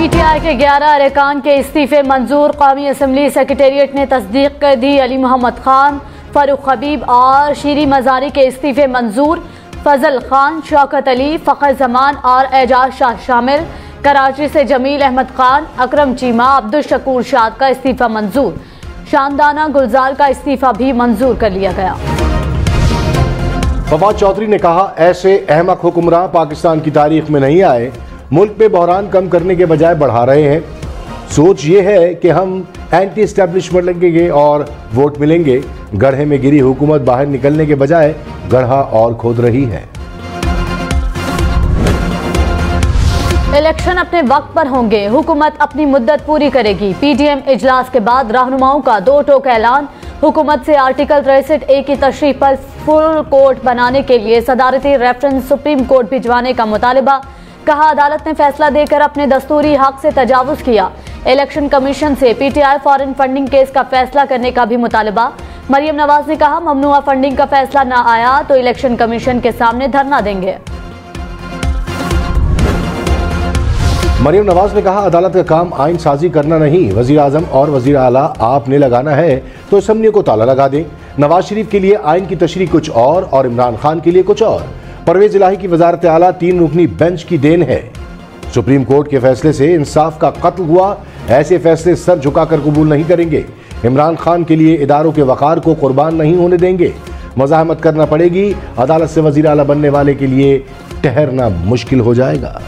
PTI के 11 अरकान के इस्तीफे मंजूर। कौमी असम्बली सेक्रेटेरिएट ने तस्दीक कर दी। अली मोहम्मद खान, फारूक हबीब और शीरी मजारी के इस्तीफे मंजूर। फजल खान, शौकत अली, फ़खर जमान और एजाज शाह शामिल। कराची से जमील अहमद खान, अकरम चीमा, अब्दुल शकूर शाद का इस्तीफा मंजूर। शानदाना गुलजार का इस्तीफा भी मंजूर कर लिया गया। फवाद चौधरी ने कहा, ऐसे अहमक हुक्मरान पाकिस्तान की तारीख में नहीं आए। मुल्क में बहरान कम करने के बजाय बढ़ा रहे हैं। सोच ये है कि हम एंटी एस्टेब्लिशमेंट लगेंगे और वोट मिलेंगे। गड्ढे में गिरी हुकूमत बाहर निकलने के बजाय गड्ढा और खोद रही है। इलेक्शन अपने वक्त पर होंगे, हुकूमत अपनी मुद्दत पूरी करेगी। PDM इजलास के बाद रहनुमाओं का दो टोक ऐलान। हुकूमत से आर्टिकल 63A की तशरीह पर फुल कोर्ट बनाने के लिए सदारती रेफरेंस सुप्रीम कोर्ट भिजवाने का मुतालबा। कहा, अदालत ने फैसला देकर अपने दस्तूरी हक से तजावुज किया। इलेक्शन कमीशन से PTI फॉरेन फंडिंग केस का फैसला करने का भी मुतालबा। मरियम नवाज ने कहा, ममनुआ फंडिंग का फैसला न आया तो इलेक्शन कमीशन के सामने धरना देंगे। मरियम नवाज ने कहा, अदालत का काम आइन साजी करना नहीं, वजीर आजम और वजीर आला आपने लगाना है तो असम्बली को ताला लगा दें। नवाज शरीफ के लिए आइन की तशरीह कुछ और इमरान खान के लिए कुछ और। परवेज इलाही की वजारत आला 3 रुकनी बेंच की देन है। सुप्रीम कोर्ट के फैसले से इंसाफ का कत्ल हुआ। ऐसे फैसले सर झुकाकर कबूल नहीं करेंगे। इमरान खान के लिए इदारों के वकार को कुर्बान नहीं होने देंगे। मज़ाहमत करना पड़ेगी। अदालत से वजीर आला बनने वाले के लिए ठहरना मुश्किल हो जाएगा।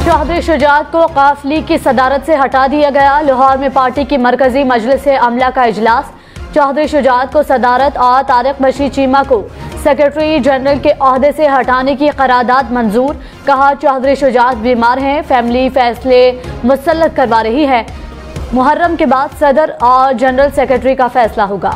चौधरी शुजात को काफ लीग की सदारत से हटा दिया गया। लाहौर में पार्टी की मरकजी मजलिस अमला का इजलास। चौधरी शुजात को सदारत और तारिक बशीर चीमा को सेक्रेटरी जनरल के ओहदे से हटाने की करारदाद मंजूर। कहा, चौधरी शुजात बीमार हैं, फैमिली फैसले मुसल्लत करवा रही है। मुहर्रम के बाद सदर और जनरल सेक्रेटरी का फैसला होगा।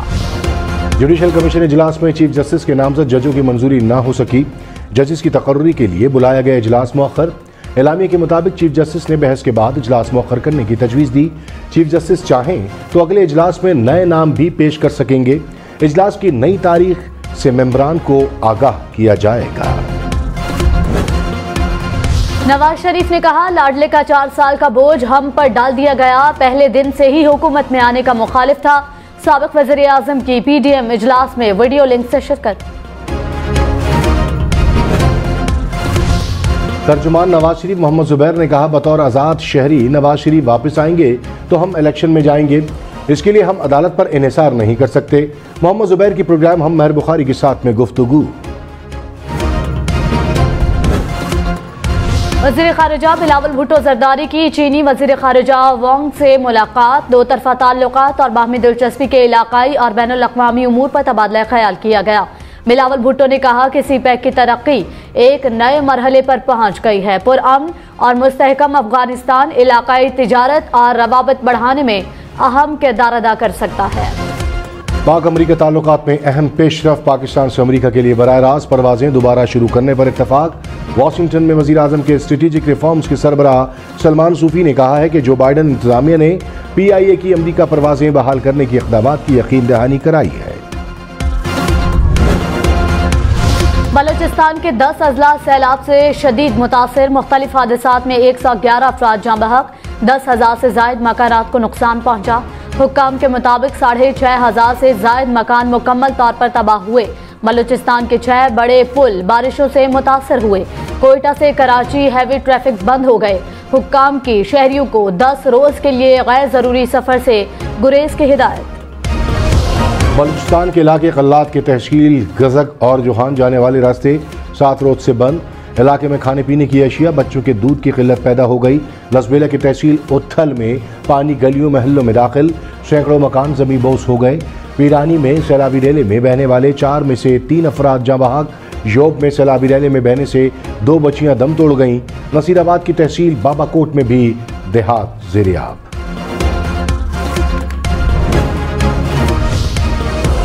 जुडिशल कमीशन इजलास में चीफ जस्टिस के नामजद जजों की मंजूरी न हो सकी। जजेस की तकर्री के लिए बुलाया गया इजलास मौखर। एलामिया के मुताबिक चीफ जस्टिस ने बहस के बाद इजलास मौखर करने की तजवीज़ दी। चीफ जस्टिस चाहें तो अगले इजलास में नए नाम भी पेश कर सकेंगे। इजलास की नई तारीख से मेंबरान को आगाह किया जाएगा। नवाज शरीफ ने कहा, लाडले का 4 साल का बोझ हम पर डाल दिया गया। पहले दिन से ही हुकूमत में आने का मुखालिफ था। साबिक वज़ीर आज़म की PDM इजलास में वीडियो लिंक से शिरकत। तर्जुमान नवाज शरीफ मोहम्मद जुबैर ने कहा, बतौर आज़ाद शहरी नवाज शरीफ वापस आएंगे तो हम इलेक्शन में जाएंगे। इसके लिए हम अदालत पर इन्हिसार नहीं कर सकते। मोहम्मद जुबैर की प्रोग्राम हम मेहर बुखारी के साथ में गुफ्तगू। वज़ीर ख़ारिजा बिलावल भुट्टो जरदारी की चीनी वज़ीर ख़ारिजा वांग से मुलाकात। 2 तरफ़ा ताल्लुकात और बाहमी दिलचस्पी के इलाकाई और बैनुल अक़वामी उमूर पर तबादला ख्याल किया गया। बिलावल भुट्टो ने कहा कि CPEC की तरक्की एक नए मरहले पर पहुंच गई है। पुरअमन और मुस्तहकम अफगानिस्तान इलाकाई तिजारत और रवाबत बढ़ाने में अहम किरदार अदा कर सकता है। पाक अमरीका ताल्लुकात में अहम पेशरफ। पाकिस्तान से अमरीका के लिए बराह रास्त परवाजें दोबारा शुरू करने पर इत्तफाक। वाशिंगटन में वज़ीर आज़म के स्ट्रेटेजिक रिफॉर्म्स के सरबराह सलमान सूफी ने कहा है कि जो बाइडन इंतजामिया ने PIA की अमरीका परवाजें बहाल करने की इक़दामात की यकीन दहानी कराई है। बलूचिस्तान के 10 अजला सैलाब से शदीद मुतासिर। मुख्तलिफ हादसात में 111 अफराद जाँ बहक। 10,000 से जायद मकानात को नुकसान पहुँचा। हुक्काम के मुताबिक 6,500 से जायद मकान मुकम्मल तौर पर तबाह हुए। बलूचिस्तान के 6 बड़े पुल बारिशों से मुतासर हुए। कोयटा से कराची हैवी ट्रैफिक बंद हो गए। हुक्काम की शहरियों को 10 रोज के लिए गैर जरूरी सफर से गुरेज की हिदायत। बलूचिस्तान के इलाके कल्लात के तहसील गजक और जोहान जाने वाले रास्ते 7 रोज से बंद। इलाके में खाने पीने की अशिया, बच्चों के दूध की किल्लत पैदा हो गई। लसबेला की तहसील उथल में पानी गलियों महल्लों में दाखिल। सैकड़ों मकान जमी बोस हो गए। पीरानी में सैलाबी रेले में बहने वाले 4 में से 3 अफराद जाँ बहक। योब में सैलाबी रेले में बहने से 2 बच्चियां दम तोड़ गईं। नसीराबाद की तहसील बाबाकोट में भी देहात ज़ेर-ए-आब।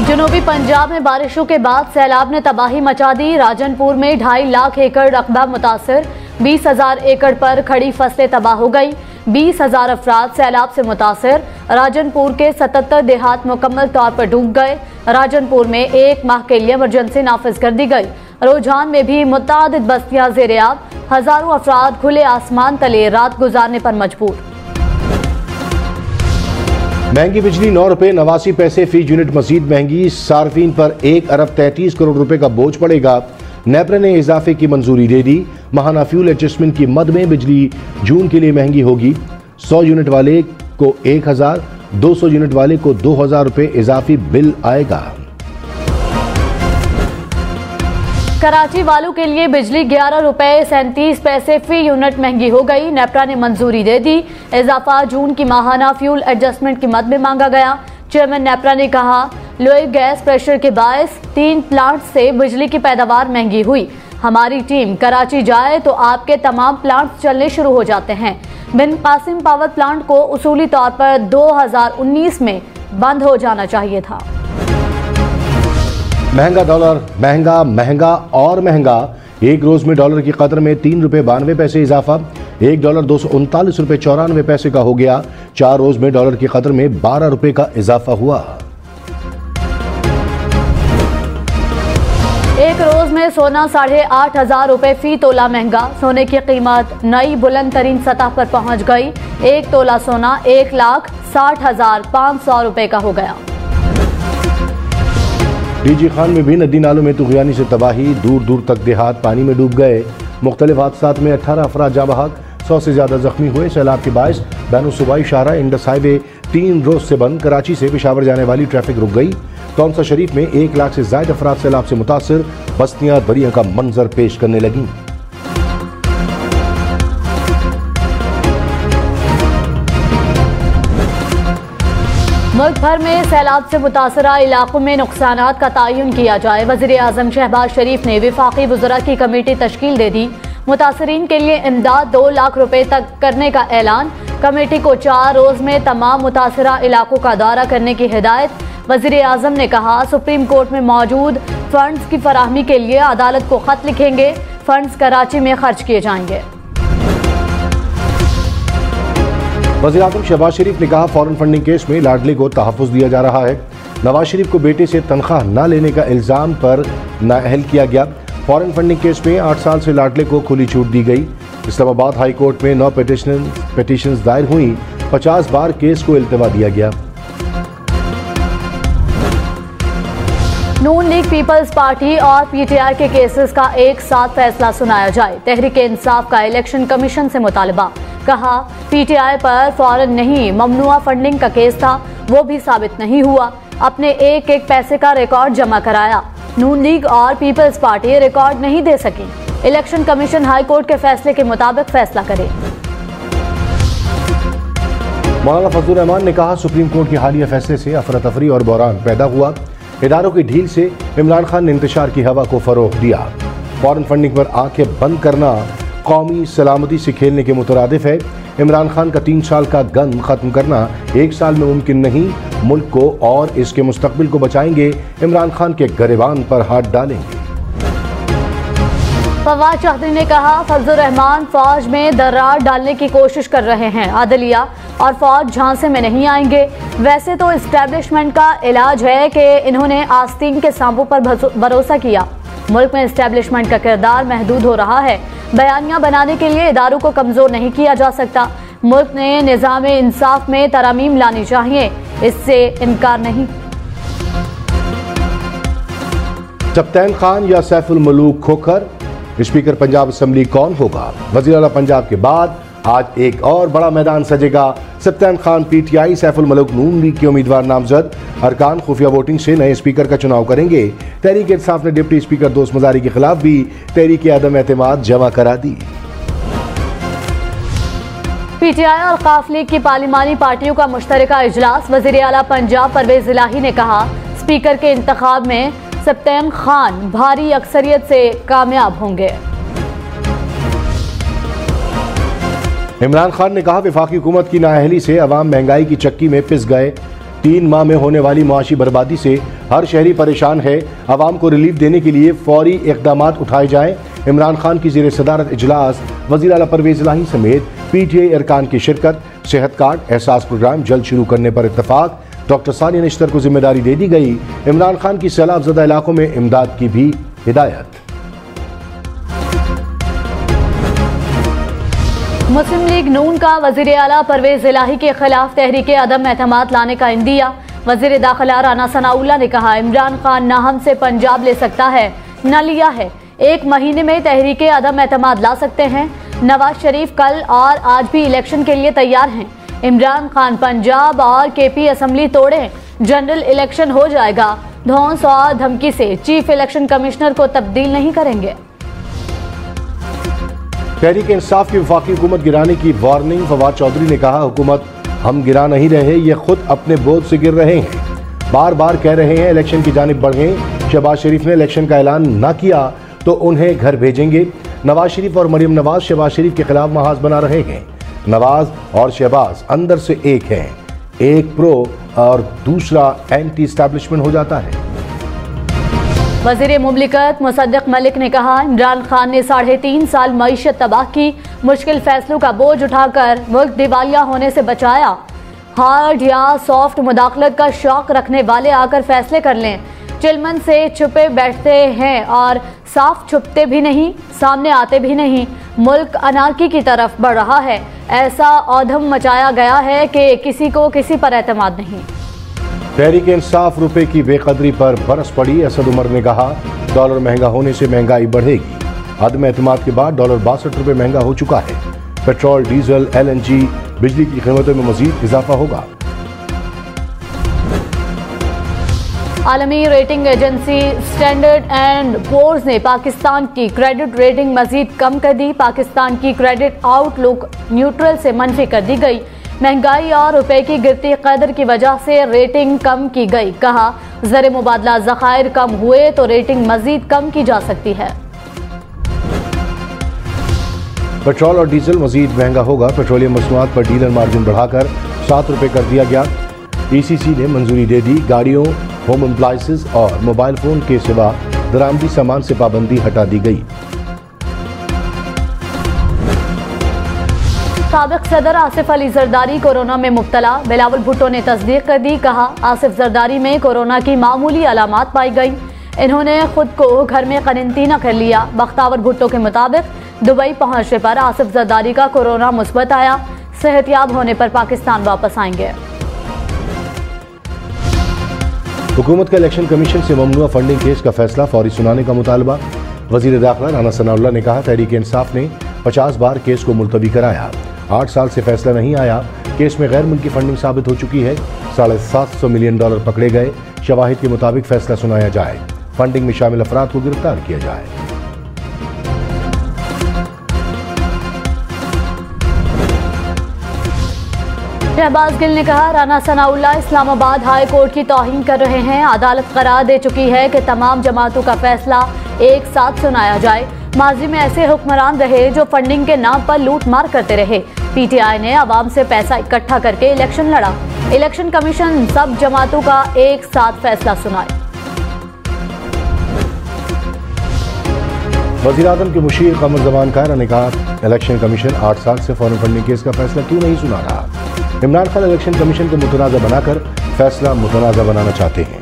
जनूबी पंजाब में बारिशों के बाद सैलाब ने तबाही मचा दी। राजनपुर में 2.5 लाख एकड़ रकबा मुतासर। 20,000 एकड़ पर खड़ी फसलें तबाह हो गई। 20,000 अफराद सैलाब से मुतासर। राजनपुर के 77 देहात मुकम्मल तौर पर डूब गए। राजनपुर में 1 माह के लिए इमरजेंसी नाफिज कर दी गई। रुझान में भी मुतादिद बस्तियां ज़ेर-ए-आब, हजारों अफराद खुले आसमान तले रात गुजारने पर मजबूर। महंगी बिजली 9 रुपए 89 पैसे फी यूनिट मजीद महंगी, सार्फिन पर 1 अरब 33 करोड़ रुपए का बोझ पड़ेगा। नेपरा ने इजाफे की मंजूरी दे दी। माहाना फ्यूल एडजस्टमेंट की मद में बिजली जून के लिए महंगी होगी। 100 यूनिट वाले को 1000, 200 यूनिट वाले को 2000 रुपए इजाफी बिल आएगा। कराची वालों के लिए बिजली 11 रुपए 37 पैसे फी यूनिट महंगी हो गई। नेपरा ने मंजूरी दे दी। इजाफा जून की माहाना फ्यूल एडजस्टमेंट की मद में मांगा गया। चेयरमैन नेपरा ने कहा, लोए गैस प्रेशर के बायस 3 प्लांट से बिजली की पैदावार महंगी हुई। हमारी टीम कराची जाए तो आपके तमाम प्लांट्स चलने शुरू हो जाते हैं। बिन कासिम पावर प्लांट को उसूली तौर पर 2019 में बंद हो जाना चाहिए था। महंगा डॉलर, महंगा और महंगा। एक रोज में डॉलर की कदर में 3 रुपए 92 पैसे इजाफा। $1 239 रुपए 94 पैसे का हो गया। 4 रोज में डॉलर की कदर में 12 रुपए का इजाफा हुआ। एक रोज में सोना 8,500 रुपए फी तोला महंगा। सोने की कीमत नई बुलंद तरीन सतह पर पहुंच गई। 1 तोला सोना 1,60,500 रुपए का हो गया। डीजी खान में भी नदी नालों में तुगयानी से तबाही, दूर दूर तक देहात पानी में डूब गए। मुख्तलिफ हादसात में 18 अफराद जाँ बहक, 100 से ज्यादा जख्मी हुए। सैलाब के बायस बैनुसूबाई शाहरा इंडस हाईवे 3 रोज से बंद। कराची से पेशावर जाने वाली ट्रैफिक रुक गई। तौनसा शरीफ में 1 लाख से ज्यादा अफराद सैलाब से मुतासिर। बस्तियां दरिया का मंजर पेश करने लगी। मुल्क भर में सैलाब से मुतासरा इलाकों में नुकसानात का तयन किया जाए। वज़ीर आज़म शहबाज शरीफ ने वफाकी वज़रा की कमेटी तश्कील दे दी। मुतासरीन के लिए इमदाद 2 लाख रुपए तक करने का ऐलान। कमेटी को 4 रोज में तमाम मुतासरा इलाकों का दौरा करने की हिदायत। वज़ीर आज़म ने कहा, सुप्रीम कोर्ट में मौजूद फंड्स की फराहमी के लिए अदालत को खत लिखेंगे। फंड्स कराची में खर्च किए जाएंगे। वज़ीर आज़म शहबाज शरीफ ने कहा, फॉरेन फंडिंग केस में लाडली को तहफ़्फ़ुज़ दिया जा रहा है। नवाज शरीफ को बेटे से तनख्वाह न लेने का इल्ज़ाम पर नाअहल किया गया। फॉरेन फंडिंग केस में 8 साल से लाडले को खुली छूट दी गई। इस्लामाबाद हाई कोर्ट में 9 पिटीशंस दायर हुई। 50 बार केस को इल्तिवा दिया गया। नून लीग पीपल्स पार्टी और पीटीआई के केसेस का एक साथ फैसला सुनाया जाए। तहरीक इंसाफ का इलेक्शन कमीशन से मुतालबा। कहा, पीटीआई पर फौरन नहीं ममनुआ फंडिंग का केस था, वो भी साबित नहीं हुआ। अपने एक एक पैसे का रिकॉर्ड जमा कराया। नून लीग और पीपल्स पार्टी रिकॉर्ड नहीं दे सकी। इलेक्शन कमीशन हाई कोर्ट के फैसले के मुताबिक फैसला करे। मौलाना फजलुर रहमान ने कहा, सुप्रीम कोर्ट के हालिया फैसले से अफरा तफरी और बहरान पैदा हुआ। इदारों की ढील से इमरान खान ने इंतशार की हवा को फरोग दिया। फॉरेन फंडिंग पर आंखें बंद करना कौमी सलामती से खेलने के मुतरादिफ है। इमरान खान का 3 साल का गन खत्म करना 1 साल में मुमकिन नहीं। मुल्क को और इसके मुस्तकबिल को बचाएंगे। इमरान खान के गरिबान पर हाथ डालेंगे। फवाद चौधरी ने कहा, फजलुर रहमान फौज में दरार डालने की कोशिश कर रहे हैं। अदलिया और फौज झांसे में नहीं आएंगे। वैसे तो इस्टेब्लिशमेंट का इलाज है कि इन्होंने आस्तीन के सांपों पर भरोसा किया। मुल्क में इस्टेब्लिशमेंट का किरदार महदूद हो रहा है। बयानियां बनाने के लिए इदारों को कमजोर नहीं किया जा सकता। मुल्क ने निज़ाम इंसाफ में तरमीम लानी चाहिए, इससे इनकार नहीं। सप्तैन खान या सैफुल मलूक खोखर स्पीकर पंजाब असम्बली कौन होगा? वज़ीर आला पंजाब के बाद आज एक और बड़ा मैदान सजेगा। सप्तैन खान पीटीआई, सैफुल मलूक नून लीग के उम्मीदवार नामजद। अरकान खुफिया वोटिंग से नए स्पीकर का चुनाव करेंगे। तहरीक इंसाफ ने डिप्टी स्पीकर दोस्त मजारी के खिलाफ भी तहरीक आदम एतमाद जमा करा दी। पीटीआई और काफ लीग की पार्लिमानी पार्टियों का मुश्तरका इजलास। वज़ीर आला पंजाब परवेज इलाही ने कहा, स्पीकर के इंतखाब में सप्तैन खान भारी अक्सरियत से कामयाब होंगे। इमरान खान ने कहा, वफाकी हुकूमत की नाअहली से अवाम महंगाई की चक्की में पिस गए। 3 माह में होने वाली मुआशी बर्बादी से हर शहरी परेशान है। अवाम को रिलीफ देने के लिए फौरी इक़दाम उठाए जाएं। इमरान खान की ज़ेर सदारत इजलास। वज़ीर आला परवेज इलाही समेत पीटीआई अरकान की शिरकत। सेहत कार्ड एहसास प्रोग्राम जल्द शुरू करने पर इत्तफाक। डॉक्टर सानिया निश्तर को जिम्मेदारी दे दी गई। इमरान खान की सैलाब ज़दा इलाकों में इमदाद की भी हिदायत। मुस्लिम लीग नून का वजीर आला परवेज इलाही के खिलाफ तहरीके अदम एतमाद लाने का इंदिया। वजीर दाखिला राना सनाउल्लाह ने कहा, इमरान खान न हमसे पंजाब ले सकता है न लिया है, 1 महीने में तहरीके अदम एतमाद ला सकते हैं। नवाज शरीफ कल और आज भी इलेक्शन के लिए तैयार हैं। इमरान खान पंजाब और केपी असम्बली तोड़ें, जनरल इलेक्शन हो जाएगा। धौंस और धमकी से चीफ इलेक्शन कमिश्नर को तब्दील नहीं करेंगे। तहरीक इंसाफ की वफाकी हुकूमत गिराने की वार्निंग। फवाद चौधरी ने कहा, हुकूमत हम गिरा नहीं रहे, ये खुद अपने बोझ से गिर रहे हैं। बार बार कह रहे हैं इलेक्शन की जानिब बढ़ें। शहबाज शरीफ ने इलेक्शन का ऐलान न किया तो उन्हें घर भेजेंगे। नवाज शरीफ और मरियम नवाज शहबाज शरीफ के खिलाफ महाज बना रहे हैं। नवाज और शहबाज अंदर से एक हैं, एक प्रो और दूसरा एंटी एस्टैब्लिशमेंट हो जाता है। वजीर मुमलिकत मुसद्दिक मलिक ने कहा, इमरान खान ने 3.5 साल मईशत तबाह की, मुश्किल फैसलों का बोझ उठाकर मुल्क दिवालिया होने से बचाया। हार्ड या सॉफ्ट मुदाखलत का शौक रखने वाले आकर फैसले कर लें। चिलमन से छुपे बैठते हैं और साफ छुपते भी नहीं, सामने आते भी नहीं। मुल्क अनारकी की तरफ बढ़ रहा है। ऐसा औधम मचाया गया है कि किसी को किसी पर एतमाद नहीं। तहरीक इंसाफ रुपए की बेकदरी पर बरस पड़ी। असद उमर ने कहा, डॉलर महंगा होने से महंगाई बढ़ेगी। अदम एतमाद के बाद डॉलर 62 रुपए महंगा हो चुका है। पेट्रोल, डीजल, LNG, बिजली की कीमतों में मजीद इजाफा होगा। आलमी rating agency standard and pores ने पाकिस्तान की क्रेडिट रेटिंग मजीद कम कर दी। पाकिस्तान की क्रेडिट आउटलुक न्यूट्रल से मनफी कर दी गई। महंगाई और रुपए की गिरती कदर की वजह से रेटिंग कम की गई। कहा, ज़र मुबादला ज़खायर कम हुए तो रेटिंग मजीद कम की जा सकती है। पेट्रोल और डीजल मजीद महंगा होगा। पेट्रोलियम मसनूआत पर डीलर मार्जिन बढ़ाकर 7 रुपए कर दिया गया। ECC ने मंजूरी दे दी। गाड़ियों, होम एप्लायंसेस और मोबाइल फोन के सिवा दरामदी सामान से पाबंदी हटा दी गई। साबिक सदर आसिफ अली जरदारी कोरोना में मुब्तला। बिलावल भुट्टो ने तस्दीक कर दी। कहा, आसिफ जरदारी में कोरोना की मामूली अलामात पाई गई। इन्होंने खुद को घर में क्वारंटीन कर लिया। बख्तावर भुट्टो के मुताबिक दुबई पहुंचने पर आसिफ जरदारी का कोरोना मुस्बत आया। सेहतयाब होने पर पाकिस्तान वापस आएंगे। हुकूमत का इलेक्शन कमीशन से ममनुआ फंडिंग केस का फैसला फौरी सुनाने का मुतालबा। वजीर दाखिला राना सनाउल्लाह ने कहा, तहरीक इंसाफ ने 50 बार केस को मुलतवी कराया, 8 साल से फैसला नहीं आया। केस में गैर मुल्की फंडिंग साबित हो चुकी है। $750 मिलियन पकड़े गए। शवाहिद के मुताबिक फैसला सुनाया जाए। फंडिंग में शामिल अफराद को गिरफ्तार किया जाए। शहबाज गिल ने कहा, राना सनाउल्लाह इस्लामाबाद हाई कोर्ट की तौहीन कर रहे हैं। अदालत करार दे चुकी है कि तमाम जमातों का फैसला एक साथ सुनाया जाए। माजी में ऐसे हुक्मरान रहे जो फंडिंग के नाम पर लूट मार करते रहे। PTI ने आवाम से पैसा इकट्ठा करके इलेक्शन लड़ा। इलेक्शन कमीशन सब जमातों का एक साथ फैसला सुनाए। वज़ीर आज़म के मुशीर कमर ज़मान कायरा ने कहा, इलेक्शन कमीशन 8 साल से फॉरेन फंडिंग केस का फैसला क्यों नहीं सुना रहा। इमरान खान इलेक्शन कमीशन को मुतनाज़ा बनाकर फैसला मुतनाज़ा बनाना चाहते हैं।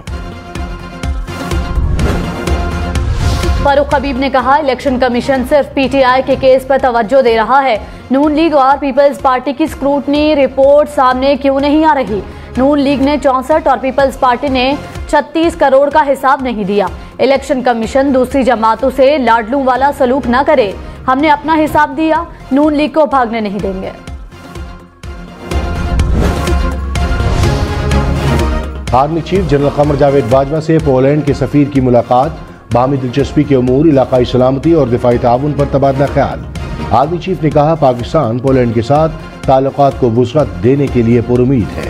फारूक हबीब ने कहा, इलेक्शन कमीशन सिर्फ PTI के केस पर तवज्जो दे रहा है। नून लीग और पीपल्स पार्टी की स्क्रूटनी रिपोर्ट सामने क्यों नहीं आ रही। नून लीग ने 64 और पीपल्स पार्टी ने 36 करोड़ का हिसाब नहीं दिया। इलेक्शन कमीशन दूसरी जमातों से लाडलू वाला सलूक न करे। हमने अपना हिसाब दिया, नून लीग को भागने नहीं देंगे। Army chief general Qamar Javed Bajwa से पोलैंड के सफीर की मुलाकात। बाहमी दिलचस्पी के उमूर, इलाकाई सलामती और दिफाई ताउन पर तबादला ख्याल। आर्मी चीफ ने कहा, पाकिस्तान पोलैंड के साथ ताल्लुकात को वुसअत देने के लिए पुरुमीद है।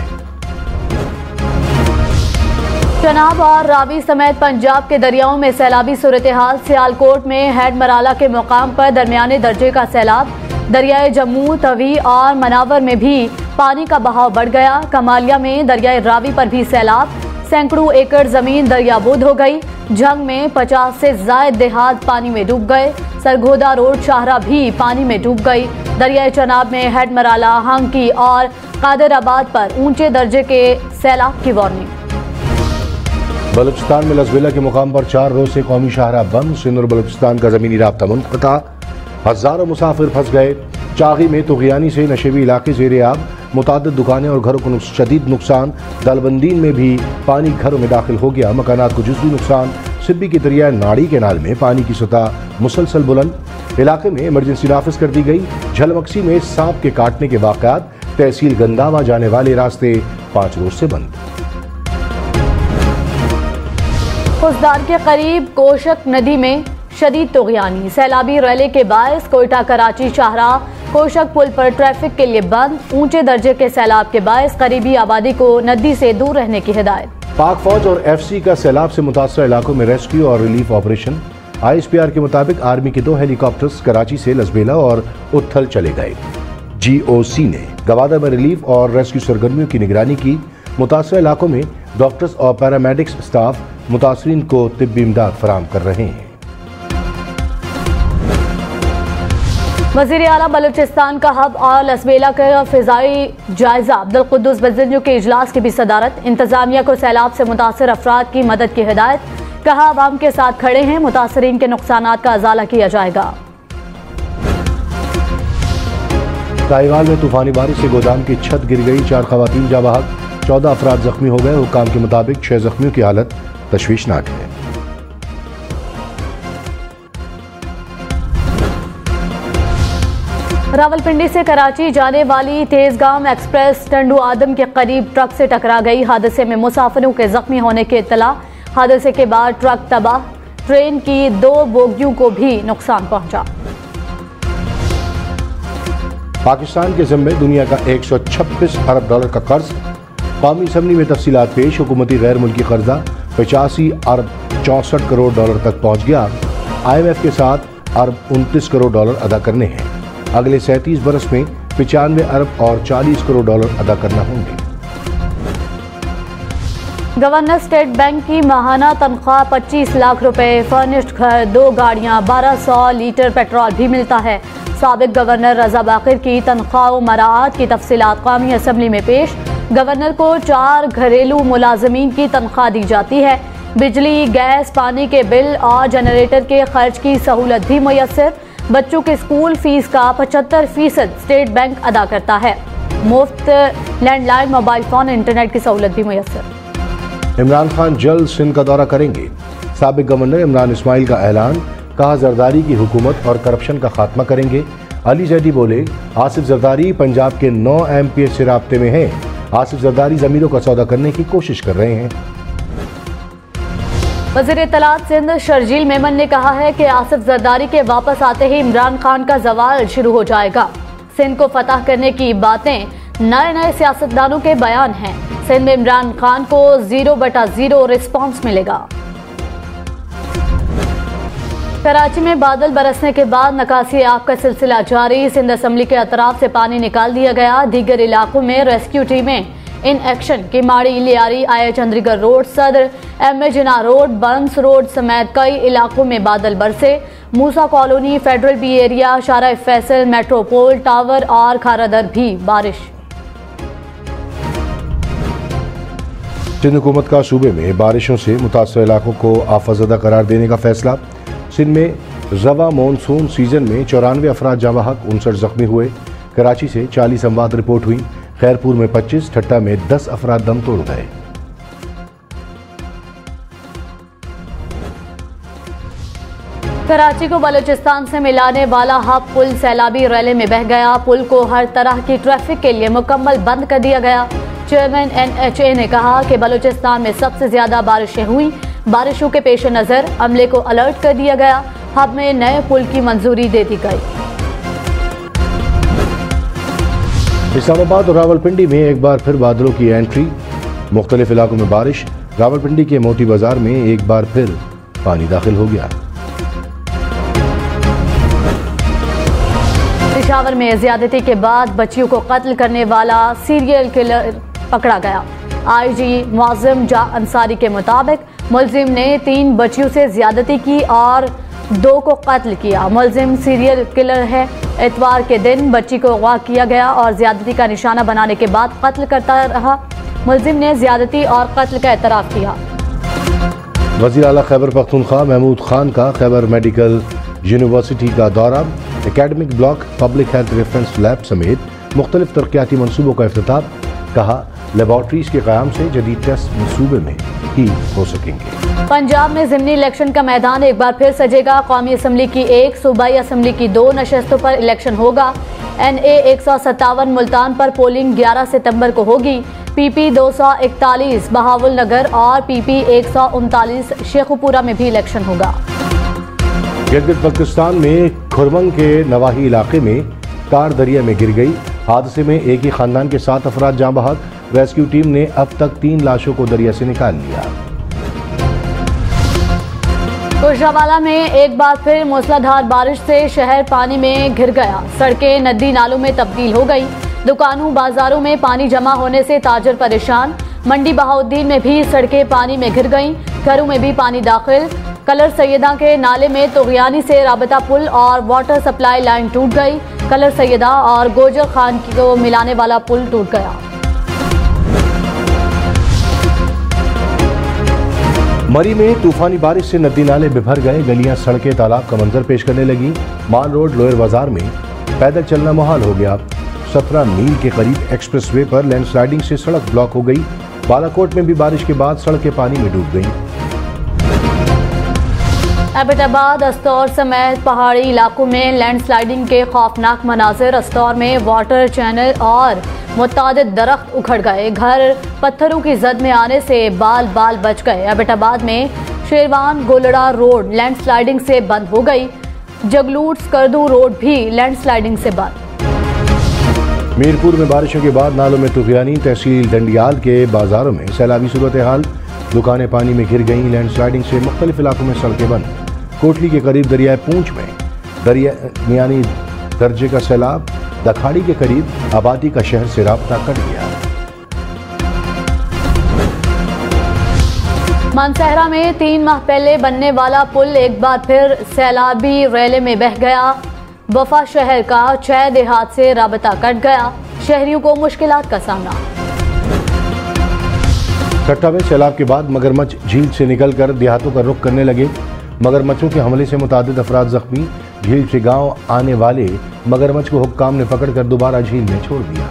चनाब और रावी समेत पंजाब के दरियाओं में सैलाबी सूरत हाल। सियालकोट में हेड मराला के मुकाम पर दरमियाने दर्जे का सैलाब। दरियाए जम्मू, तवी और मनावर में भी पानी का बहाव बढ़ गया। कमालिया में दरियाए रावी पर भी सैलाब। सैकड़ों एकड़ जमीन दरियाबोद हो गई। जंग में 50 से ज्यादा देहात पानी में डूब गए। सरगोदा रोड शाहरा भी पानी में डूब गई। दरियाए चनाब में हेड मराला, हांकी और कादराबाद पर ऊंचे दर्जे के सैलाब की वार्निंग। बलूचिस्तान में लसबेला के मुकाम पर 4 रोज से कौमी शाहरा बंद। सिंध और बलूचिस्तान का जमीनी राब्ता मुनक़ता। हजारों मुसाफिर फंस गए। चागी में तुग़यानी से नशेबी इलाके ज़ेरे आब, मुताद्दिद दुकानें और घरों को शदीद नुकसान। दालबंदीन में भी पानी घरों में दाखिल हो गया, मकानात को जुज़वी नुकसान। सिब्बी की दरिया नाड़ी कैनाल में पानी की सतह मुसलसल बुलंद। इलाके में इमरजेंसी नाफिज कर दी गई। झलमक्सी में सांप के काटने के वाक़यात। तहसील गंदावा जाने वाले रास्ते 5 रोज से बंद। खुशदार के करीब कोशक नदी में शदीद तुग़यानी। सैलाबी रैली के बायस कोयटा कराची शाहराह कोशक पुल पर ट्रैफिक के लिए बंद। ऊंचे दर्जे के सैलाब के बायस करीबी आबादी को नदी से दूर रहने की हिदायत। पाक फौज और FC का सैलाब से मुतासर इलाकों में रेस्क्यू और रिलीफ ऑपरेशन। ISPR के मुताबिक आर्मी के 2 हेलीकॉप्टर्स कराची से लसबेला और उथल चले गए। GOC ने गवादा में रिलीफ और रेस्क्यू सरगर्मियों की निगरानी की। मुतासर इलाकों में डॉक्टर्स और पैरामेडिक्स स्टाफ मुतासरीन को तिब्बी इमदाद फराहम कर रहे हैं। वज़ीर आला बलूचिस्तान का हब और लसबेला का फ़िज़ाई जायजा। अब्दुल कुद्दूस बज़ंजो के इजलास की भी सदारत। इंतजामिया को सैलाब से मुतासर अफराद की मदद की हिदायत। कहा अवाम के साथ खड़े हैं, मुतासरीन के नुकसानात का अजाला किया जाएगा। साहिवाल में तूफानी बारिश से गोदाम की छत गिर गई, 4 खवातीन जाँ बहक, 14 अफराद जख्मी हो गए। हुक्काम के मुताबिक 6 जख्मियों की हालत तशवीशनाक है। रावलपिंडी से कराची जाने वाली तेजगाम एक्सप्रेस टंडू आदम के करीब ट्रक से टकरा गई। हादसे में मुसाफिरों के जख्मी होने की इत्तला। हादसे के बाद ट्रक तबाह। ट्रेन की 2 बोगियों को भी नुकसान पहुंचा। पाकिस्तान के ज़िम्मे दुनिया का 126 अरब डॉलर का कर्ज। कौमी असम्बली में तफसीलात पेश। हुकूमती गैर मुल्की कर्जा 85 अरब 64 करोड़ डॉलर तक पहुंच गया। IMF के साथ अरब 29 करोड़ डॉलर अदा करने हैं। अगले 37 बरस में 95 अरब और 40 करोड़ डॉलर अदा करना होंगे। गवर्नर स्टेट बैंक की माहाना तनख्वाह 25 लाख रुपए, फर्निश्ड घर, 2 गाड़ियां, 1200 लीटर पेट्रोल भी मिलता है। साबिक गवर्नर रजा बाकिर की तनख्वाह व मराआत की तफसीलात कौमी असम्बली में पेश। गवर्नर को 4 घरेलू मुलाजमीन की तनख्वाह दी जाती है। बिजली, गैस, पानी के बिल और जनरेटर के खर्च की सहूलत भी मुयस्सर। बच्चों के स्कूल फीस का 75% स्टेट बैंक अदा करता है। मुफ्त लैंडलाइन, मोबाइल फोन, इंटरनेट की सहूलत भी मुयस्सर। इमरान खान जल्द सिंध का दौरा करेंगे। साबिक गवर्नर इमरान इस्माइल का ऐलान। कहा जरदारी की हुकूमत और करप्शन का खात्मा करेंगे। अली जैदी बोले आसिफ जरदारी पंजाब के 9 MPs से राब्ते में हैं। आसिफ जरदारी जमीरों का सौदा करने की कोशिश कर रहे हैं। वज़ीर इत्तलात सिंध शर्जील मेमन ने कहा है कि आसिफ जरदारी के वापस आते ही इमरान खान का जवाल शुरू हो जाएगा। सिंध को फतह करने की बातें नए सियासतदानों के बयान हैं। सिंध में इमरान खान को 0/0 रिस्पॉन्स मिलेगा। कराची में बादल बरसने के बाद नकासी आग का सिलसिला जारी। सिंध असम्बली के अतराफ से पानी निकाल दिया गया। दीगर इलाकों में रेस्क्यू टीमें इन एक्शन। किमाड़ी, लियारी, आया चंद्रीगढ़ रोड, सदर, MA जिना रोड, बंस रोड समेत कई इलाकों में बादल बरसे। मूसा कॉलोनी, फेडरल बी एरिया, शारा फैसल, मेट्रोपोल टावर और खारादर भी बारिश। सिंध हुकूमत का सूबे में बारिशों से मुतासर इलाकों को आफतज़दा करार देने का फैसला। सिंध में रवा मानसून सीजन में 94 अफराद जाँ बहक, 59 जख्मी हुए। कराची से 40 अमवात रिपोर्ट हुई। खैरपुर में 25, ठट्टा में 10 अफराद दम तोड़ गए। कराची को बलूचिस्तान से मिलाने वाला हब पुल सैलाबी रैली में बह गया। पुल को हर तरह की ट्रैफिक के लिए मुकम्मल बंद कर दिया गया। चेयरमैन NHA ने कहा कि बलूचिस्तान में सबसे ज्यादा बारिशें हुई। बारिशों के पेश नजर अमले को अलर्ट कर दिया गया। हब में नए पुल की मंजूरी दे दी गई। इस्लामाबाद और रावलपिंडी में एक बार फिर बादलों की एंट्री। मुख्तलिफ इलाकों में बारिश। रावलपिंडी के मोती बाजार में एक बार फिर पानी दाखिल हो गया। पेशावर में ज्यादती के बाद बच्चियों को कत्ल करने वाला सीरियल किलर पकड़ा गया। IG मुआज़िम जा अंसारी के मुताबिक मुलजिम ने 3 बच्चियों से ज्यादती की और 2 को कत्ल किया। मुलजिम सीरियल किलर है। इतवार के दिन बच्ची को अगवा किया गया और ज्यादती का निशाना बनाने के बाद कत्ल करता रहा। मुलजिम ने ज्यादती और कत्ल का एतराफ़ किया। वज़ीर आला खैबर पख्तूनख्वा महमूद खान का खैबर मेडिकल यूनिवर्सिटी का दौरा। Academic block, public health reference lab समेत मुख्तलिफ तरक्याती मनसूबों का इफ्तिताह। कहा, लेबॉर्ट्रीज के क़याम से जदीद टेस्ट मनसूबे में ही हो सकेंगे। पंजाब में ज़िमनी इलेक्शन का मैदान एक बार फिर सजेगा। कौमी असम्बली की 1, सूबाई असम्बली की 2 नशस्तों पर इलेक्शन होगा। NA 157 मुल्तान पर पोलिंग 11 सितंबर को होगी। PP 241 बहावुल नगर और PP 139 शेखुपुरा में भी इलेक्शन होगा। गिलगित बल्तिस्तान में खुरमंग के नवाही इलाके में कार दरिया में गिर गई। हादसे में एक ही खानदान के 7 अफराद जाँ बहक। रेस्क्यू टीम ने अब तक 3 लाशों को दरिया से निकाल लिया। गुजरांवाला में एक बार फिर मूसलाधार बारिश से शहर पानी में घिर गया। सड़कें नदी नालों में तब्दील हो गई। दुकानों बाजारों में पानी जमा होने से ताजर परेशान। मंडी बहाउद्दीन में भी सड़कें पानी में घिर गईं। घरों में भी पानी दाखिल। कलर सैयदा के नाले में तुगयानी से राबता पुल और वाटर सप्लाई लाइन टूट गई। कलर सैयदा और गोजर खान को मिलाने वाला पुल टूट गया। मरी में तूफानी बारिश से नदी नाले बिभर गए। गलियां, सड़कें तालाब का मंजर पेश करने लगी। माल रोड लोअर बाजार में पैदल चलना मुहाल हो गया। 17 मील के करीब एक्सप्रेसवे पर लैंडस्लाइडिंग से सड़क ब्लॉक हो गई। बालाकोट में भी बारिश के बाद सड़कें पानी में डूब गईं। एबटाबाद, अस्तौर समेत पहाड़ी इलाकों में लैंडस्लाइडिंग के खौफनाक मनाजिर। अस्तौर में वाटर चैनल और मुतादिद दरख्त उखड़ गए। घर पत्थरों की जद में आने से बाल बाल बच गए। एबटाबाद में शेरवान गोलड़ा रोड लैंडस्लाइडिंग से बंद हो गई। जगलूट स्कर्दू रोड भी लैंडस्लाइडिंग से बंद। मीरपुर में बारिशों के बाद नालों में तुगयानी। तहसील डंडियाल के बाजारों में सैलाबी सूरत हाल। दुकानें पानी में घिर गईं। लैंडस्लाइडिंग से मुख्तलिफ इलाकों में सड़कें बंद। कोटली के करीब दरियाए पूंछ में दरियानी दर्जे का सैलाब। दखाड़ी के करीब आबादी का शहर से राब्ता कट गया। मानसहरा में 3 माह पहले बनने वाला पुल एक बार फिर सैलाबी रैले में बह गया। वफा शहर का 6 देहात से राबता कट गया। शहरियों को मुश्किलात का सामना। कट्टा में सैलाब के बाद मगरमच्छ झील से निकलकर देहातों का रुख करने लगे। मगरमच्छों के हमले से मुतादिद अफराद जख्मी। झील से गांव आने वाले मगरमच्छ को हुक्काम ने पकड़कर दोबारा झील में छोड़ दिया।